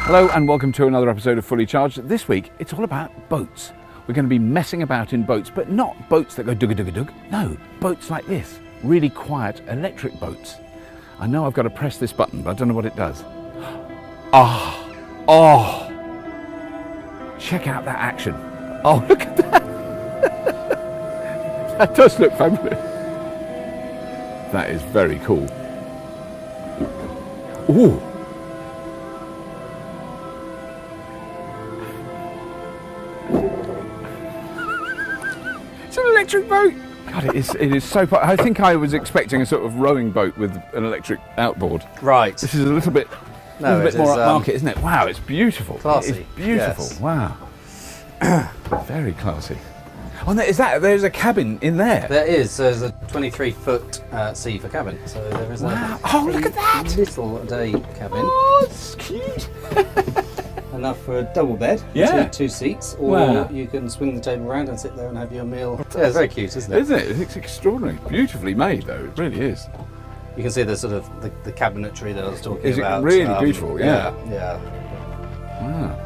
Hello and welcome to another episode of Fully Charged. This week it's all about boats. We're going to be messing about in boats, but not boats that go dugga-dugga-dug. No, boats like this, really quiet electric boats. I know I've got to press this button, but I don't know what it does. Oh, check out that action. Oh, look at that. That does look fabulous. That is very cool. Ooh. It's an electric boat. God, it is so. I think I was expecting a sort of rowing boat with an electric outboard. Right. This is a little bit more upmarket, isn't it? Wow, it's beautiful. Classy. It's beautiful. Yes. Wow. Very classy. Oh, there's a cabin in there. There is. There's a 23-foot sea for cabin. So there is Look at that. Little day cabin. Oh, it's cute. Enough for a double bed. Yeah. Two seats. Or you can swing the table around and sit there and have your meal. Yeah, it's very cute, isn't it? Isn't it? It's extraordinary. Beautifully made, though. It really is. You can see the sort of the cabinetry that I was talking Is about. It really beautiful? Yeah. Yeah. Wow.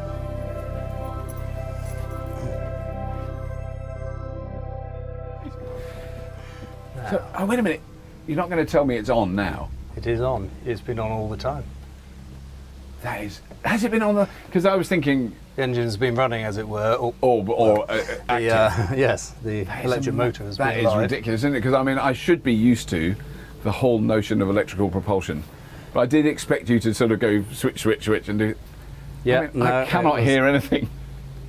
So, wait a minute. You're not going to tell me it's on now? It is on. It's been on all the time. Has it been on the? Because I was thinking The engine's been running, as it were. active. Yes, the electric motor has been That is alive. ridiculous, isn't it? Because I mean, I should be used to the whole notion of electrical propulsion, but I did expect you to sort of go switch, and do. Yeah, I cannot hear anything.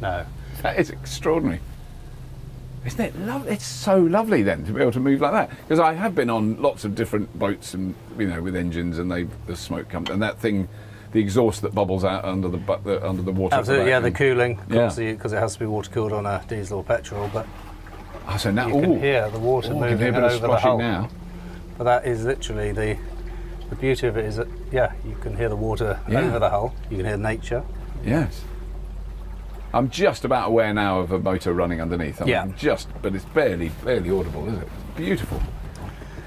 No. That is extraordinary. Isn't it lovely? It's so lovely then to be able to move like that. Because I have been on lots of different boats and with engines, and the smoke comes and that thing, the exhaust that bubbles out under the water. Absolutely, yeah, the cooling, Yeah. because it has to be water cooled on a diesel or petrol. But So now you can hear the water you moving can hear a bit of over the splashing hull. now. But that is literally the beauty of it is that you can hear the water over the hull. You can hear nature. Yes. I'm just about aware now of a motor running underneath. But it's barely audible, is it? Beautiful.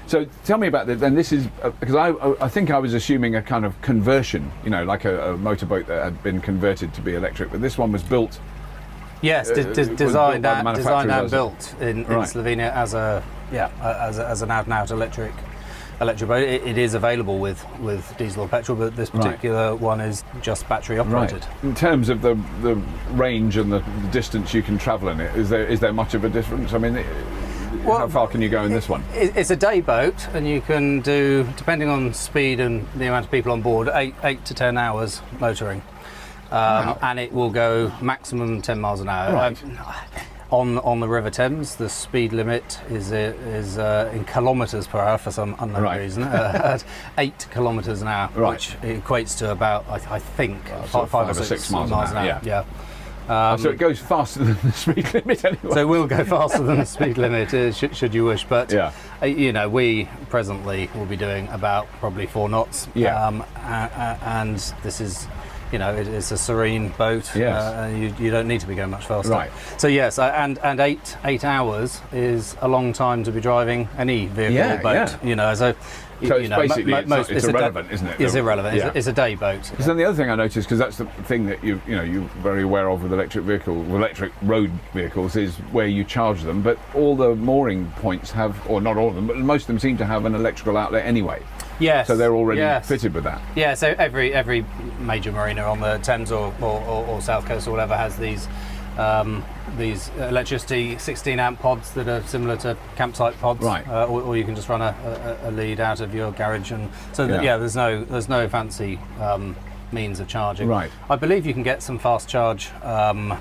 So tell me about this. And this is because I think I was assuming a kind of conversion, like a motorboat that had been converted to be electric, but this one was built. Yes, designed and built in Right. Slovenia as an out-and-out electric boat. It is available with diesel or petrol, but this particular one is just battery operated. Right. In terms of the range and the distance you can travel in it, is there much of a difference? I mean, how far can you go in this one? It's a day boat, and you can do, depending on speed and the amount of people on board, 8 to 10 hours motoring. And it will go maximum 10 miles an hour. Right. On the River Thames, the speed limit is in kilometres per hour for some unknown reason, at 8 kilometres an hour, which equates to about, I think, 5 or 6 miles an hour. Yeah. So it goes faster than the speed limit anyway. So it will go faster than the speed limit, should you wish. But we presently will be doing about probably 4 knots. Yeah. And this is. It's a serene boat. Yes. And you don't need to be going much faster. Right. So yes, and 8 hours is a long time to be driving any vehicle or boat. Yeah. So it's basically it's irrelevant, isn't it? It's irrelevant. Yeah. It's a day boat. Because then the other thing I noticed, because that's the thing that you're very aware of with electric road vehicles, is where you charge them. But all the mooring points have, or not all of them, but most of them seem to have an electrical outlet anyway. Yes. So they're already fitted with that. Yeah. So every major marina on the Thames or South Coast or whatever has these electricity 16 amp pods that are similar to campsite pods. Right. Or you can just run a lead out of your garage, and so there's no fancy means of charging. Right. I believe you can get some fast charge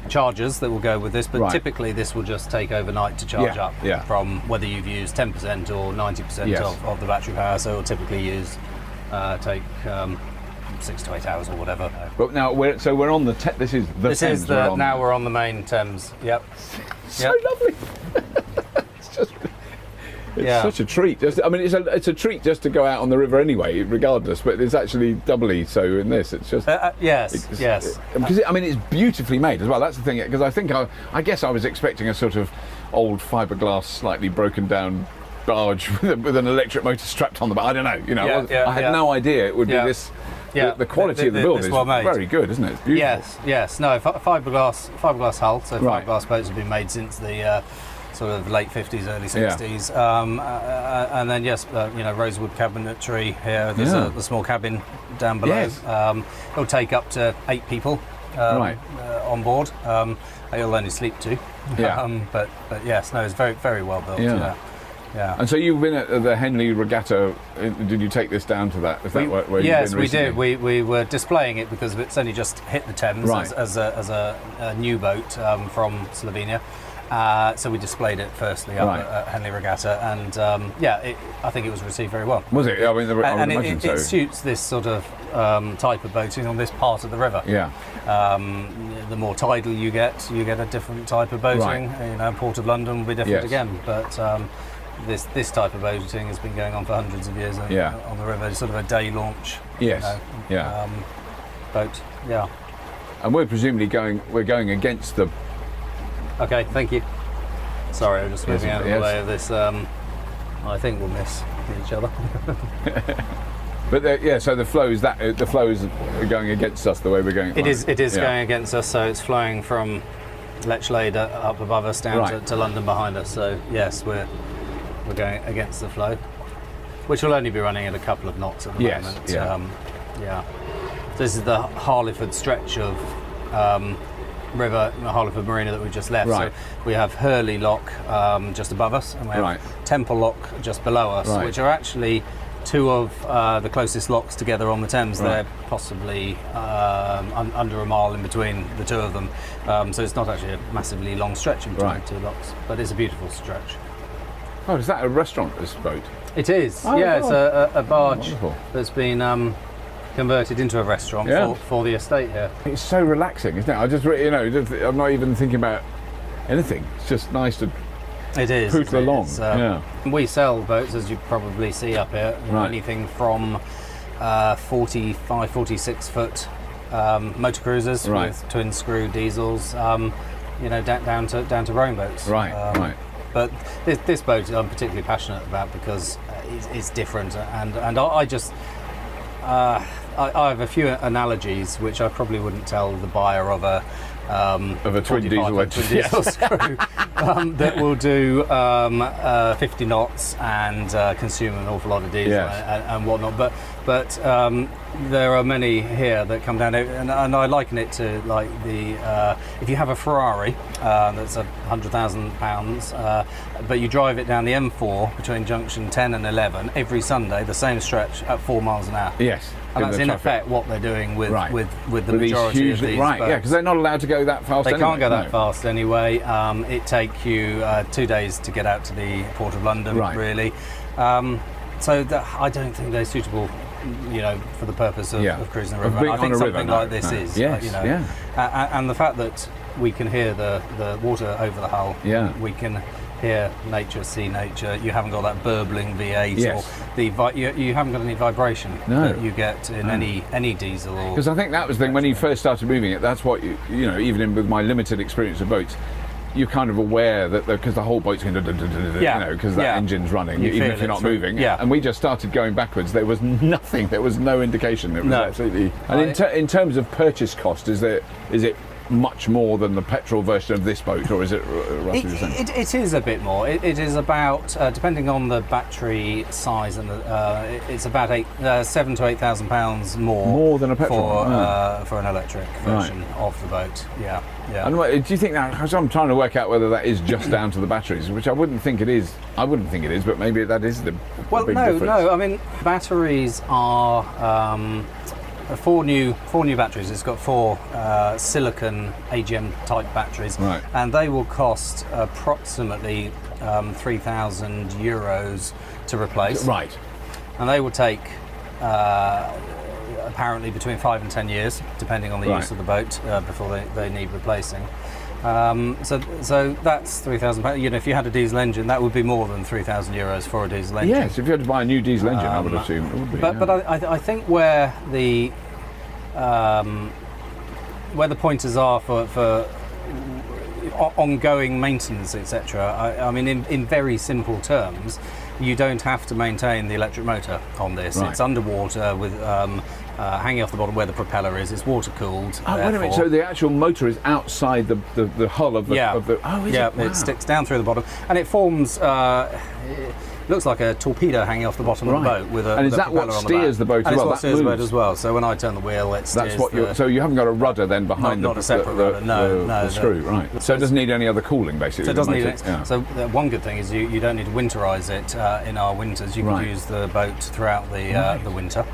chargers that will go with this, but typically this will just take overnight to charge up from whether you've used 10% or 90% of the battery power. So it'll typically take 6 to 8 hours or whatever. But now we're on the this is the Thames. Now we're on the main Thames. Yep. So lovely. It's such a treat. It's a treat just to go out on the river anyway, regardless. But it's actually doubly so in this. It's just yes. Because it's beautifully made as well. That's the thing. Because I guess I was expecting a sort of old fiberglass, slightly broken down barge with an electric motor strapped on the back. I don't know. I had no idea it would be this the quality of the build is very good, isn't it? It's beautiful. Yes. No, fiberglass hull. So fiberglass boats have been made since the sort of late 50s, early 60s. And then rosewood cabinetry here. There's a small cabin down below. Yes. It'll take up to 8 people on board. It'll only sleep 2. But yes, no, it's very, very well built. Yeah. And so you've been at the Henley Regatta. Did you take this down to that? Is that where yes, you've been we did. We were displaying it because it's only just hit the Thames as a new boat from Slovenia. So we displayed it firstly up at Henley Regatta, and I think it was received very well. Was it? I mean, I would imagine so. It suits this sort of type of boating on this part of the river. Yeah. The more tidal you get a different type of boating. Port of London will be different again, but this type of boating has been going on for hundreds of years on the river. It's sort of a day launch. Yes. Boat. Yeah. And we're presumably going against the. Okay, thank you. Sorry, I'm just moving out of the way of this. I think we'll miss each other. But so the flows are going against us the way we're going. It is going against us. So it's flowing from Lechlade up above us down to London behind us. So yes, we're going against the flow, which will only be running at a couple of knots at the moment. This is the Harleyford stretch of river, Harleyford Marina that we just left. So we have Hurley Lock just above us, and we have Temple Lock just below us, which are actually 2 of the closest locks together on the Thames. They're possibly under a mile in between the 2 of them. So it's not actually a massively long stretch in between the 2 locks, but it's a beautiful stretch. Oh, is that a restaurant, this boat? It is. It's a barge that's been converted into a restaurant for the estate here. It's so relaxing, isn't it? I just, I'm not even thinking about anything. It's just nice to pootle along. We sell boats, as you probably see up here, anything from 45, 46 foot motor cruisers with twin screw diesels, down to rowing boats. But this boat I'm particularly passionate about because it's different, and I just. I have a few analogies which I probably wouldn't tell the buyer of a twin diesel screw that will do 50 knots and consume an awful lot of diesel and whatnot. But there are many here that come down, and I liken it to like if you have a Ferrari that's £100,000, but you drive it down the M4 between junction 10 and 11 every Sunday, the same stretch at 4 miles an hour. Yes. And that's in effect what they're doing with the majority of these boats. because they're not allowed to go that fast. They can't go that fast anyway. It takes you 2 days to get out to the Port of London, really. So I don't think they're suitable, for the purpose of cruising the river. I think something like this is. And the fact that we can hear the water over the hull. We can hear nature, see nature. You haven't got that burbling V8 or you haven't got any vibration that you get in any diesel. Because I think that was the thing when you first started moving it. That's what even with my limited experience of boats, you're kind of aware that because the whole boat's going because that engine's running, even if you're not moving. And we just started going backwards. There was nothing. There was no indication. It was absolutely. And in terms of purchase cost, is it much more than the petrol version of this boat, or is it roughly the same? It is a bit more. It is about, depending on the battery size, and it's about £7,000 to £8,000 more than a petrol for an electric version of the boat. And do you think that? Because I'm trying to work out whether that is just down to the batteries, which I wouldn't think it is. But maybe that is the big difference. No. I mean, batteries are. 4 new batteries. It's got 4 silicon AGM type batteries, and they will cost approximately €3,000 to replace. And they will take apparently between 5 and 10 years, depending on the use of the boat, before they need replacing. So that's £3,000. If you had a diesel engine, that would be more than €3,000 for a diesel engine. Yes, if you had to buy a new diesel engine, I would assume it would be. But I think where the pointers are for ongoing maintenance, etc. I mean, in very simple terms, you don't have to maintain the electric motor on this. Right. It's underwater with hanging off the bottom where the propeller is. It's water cooled. Oh, wait a minute. So the actual motor is outside the hull of the. Yeah. Oh, is yeah. it? Wow. It sticks down through the bottom, and it forms. It looks like a torpedo hanging off the bottom of the boat with a. And is that what steers the boat as well? And it's what steers the boat as well. So when I turn the wheel, it steers. That's what so you haven't got a rudder then behind not a separate rudder. No, the screw, right? So it doesn't need any other cooling, basically. So it doesn't need it. Yeah. So one good thing is you don't need to winterize it in our winters. You can use the boat throughout the winter.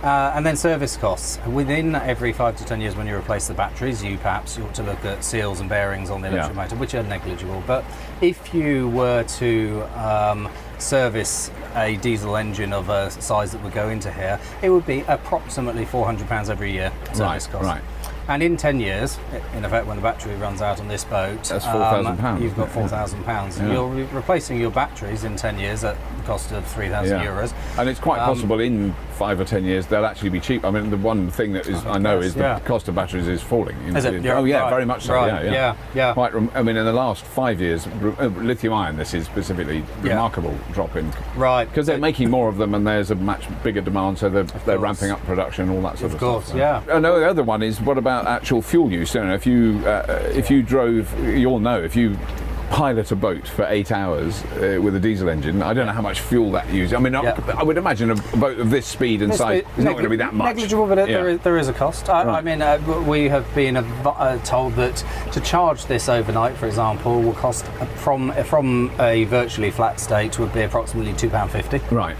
And then service costs. Within every 5 to 10 years when you replace the batteries, you perhaps ought to look at seals and bearings on the electric motor, which are negligible. But if you were to service a diesel engine of a size that would go into here, it would be approximately £400 every year service cost. Right. And in 10 years, in effect, when the battery runs out on this boat, that's £4,000. You've got £4,000. And you're replacing your batteries in 10 years at the cost of €3,000. And it's quite possible in 5 or 10 years they'll actually be cheap. I mean, the one thing that is I know is the cost of batteries is falling. Is it? Oh yeah, very much so. Right. Yeah. Quite. I mean, in the last 5 years, lithium-ion. This is specifically remarkable drop in. Right. Because they're making more of them, and there's a much bigger demand, so they're ramping up production, all that sort of stuff. Of course, yeah. I know the other one is what about actual fuel use? You know, if you drove, you all know if you pilot a boat for 8 hours with a diesel engine, I don't know how much fuel that uses. I mean, I would imagine a boat of this speed and size is not going to be that much. Negligible, but there is a cost. I mean, we have been told that to charge this overnight, for example, will cost from a virtually flat state would be approximately £2.50. Right.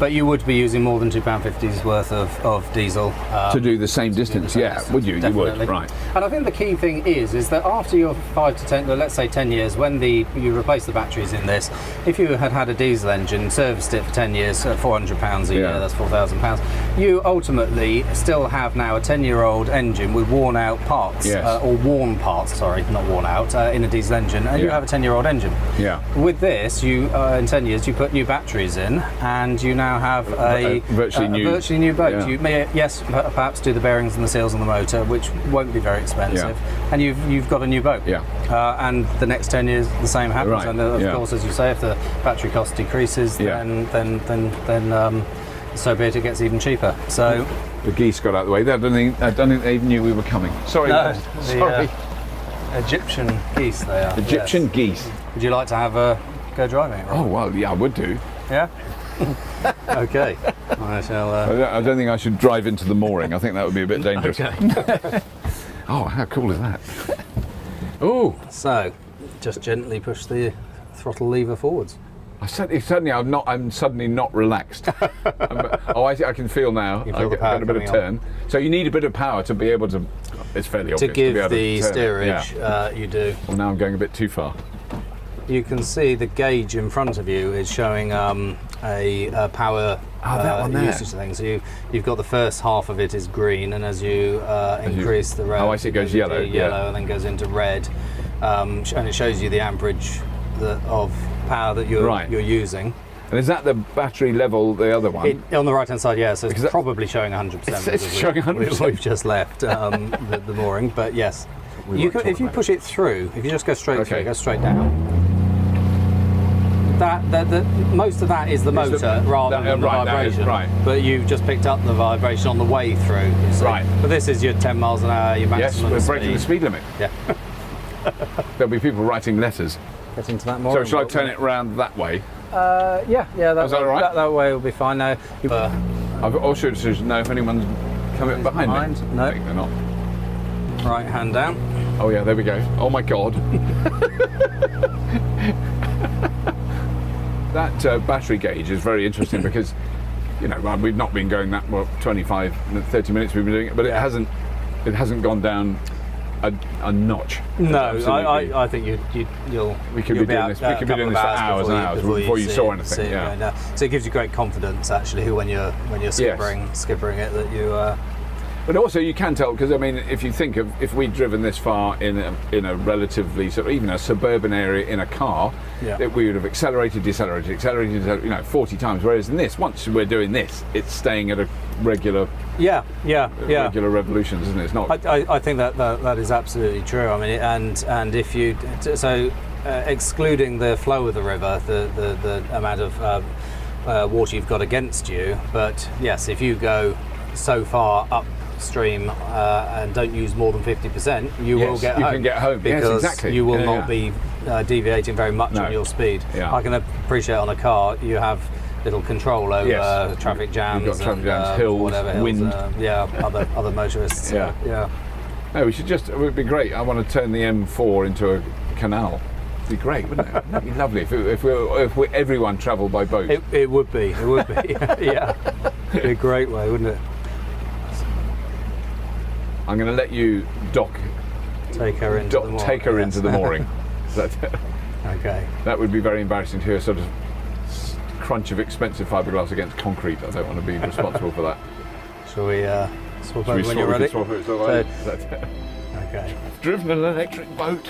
But you would be using more than £2.50's worth of diesel to do the same distance. Would you? Definitely. You would, right? And I think the key thing is that after your 5 to 10, let's say 10 years, when you replace the batteries in this, if you had a diesel engine, serviced it for 10 years at £400 a year, that's £4,000. You ultimately still have now a 10-year-old engine with worn out parts, or worn parts. Sorry, not worn out, in a diesel engine, and you have a 10-year-old engine. Yeah. With this, you in 10 years you put new batteries in, and you now have a virtually new boat. Yeah. You may perhaps do the bearings and the seals on the motor, which won't be very expensive, and you've got a new boat. Yeah. And the next 10 years the same happens. Right. And of course, as you say, if the battery cost decreases, then so be it. It gets even cheaper. So the geese got out of the way. I don't think they knew we were coming. Sorry. No, sorry. Egyptian geese they are. Egyptian geese. Would you like to have a go driving it, Robert? Oh well, yeah, I would do. Yeah. Okay. I shall. I don't think I should drive into the mooring. I think that would be a bit dangerous. Okay. Oh, how cool is that? Oh. So, just gently push the throttle lever forwards. I'm suddenly not relaxed. I can feel now. You feel the I've power got a bit of turn. So you need a bit of power to be able to. It's fairly obvious to give to be able the to turn steerage. it. You do. Well, now I'm going a bit too far. You can see the gauge in front of you is showing a power that one there. usage thing. So you've got the first half of it is green, and as you increase the red, I see, it goes yellow, and then goes into red, and it shows you the amperage of power that you're using. And is that the battery level, the other one? On the right-hand side, so it's probably showing 100%. It's showing 100%. We've just left the mooring, but yes. If you push it through, if you just go straight through, go straight down. Most of that is the motor rather than the vibration. Right. But you've just picked up the vibration on the way through. Right. But this is your 10 miles an hour, your maximum Yes, we're breaking the speed limit. Yeah. There'll be people writing letters. Get into that mooring. So shall I turn it round that way? Yeah. Is that all right? That way will be fine. Now, I've also to know if anyone's coming behind me. No. I think they're not. Right hand down. Oh yeah, there we go. Oh my God. That battery gauge is very interesting because, we've not been going that 25, 30 minutes we've been doing it, but it hasn't gone down a notch. No, I think you'll. We could be doing this. We could be doing this for hours and hours before you saw anything. Yeah. So it gives you great confidence actually when you're skippering it that you. But also you can tell because if you think of if we'd driven this far in a relatively sort of even a suburban area in a car, that we would have accelerated, decelerated, 40 times. Whereas in this, once we're doing this, it's staying at a regular. Regular revolutions, isn't it? It's not. I think that is absolutely true. And if you excluding the flow of the river, the amount of water you've got against you. But yes, if you go so far upstream and don't use more than 50%, you will get home. You can get home because exactly. you will not be deviating very much on your speed. Yeah. I can appreciate on a car you have little control over traffic jams, you've got traffic jams, hills, whatever hills, wind. Other motorists. Yeah. No, it would be great. I want to turn the M4 into a canal. It'd be great, wouldn't it? That'd be lovely if everyone travelled by boat. It would be. Yeah. It'd be a great way, wouldn't it? I'm going to let you take her into the mooring. Okay. That would be very embarrassing to hear a sort of crunch of expensive fiberglass against concrete. I don't want to be responsible for that. Shall we swap over when you're ready? Swap it, Okay. Driven an electric boat.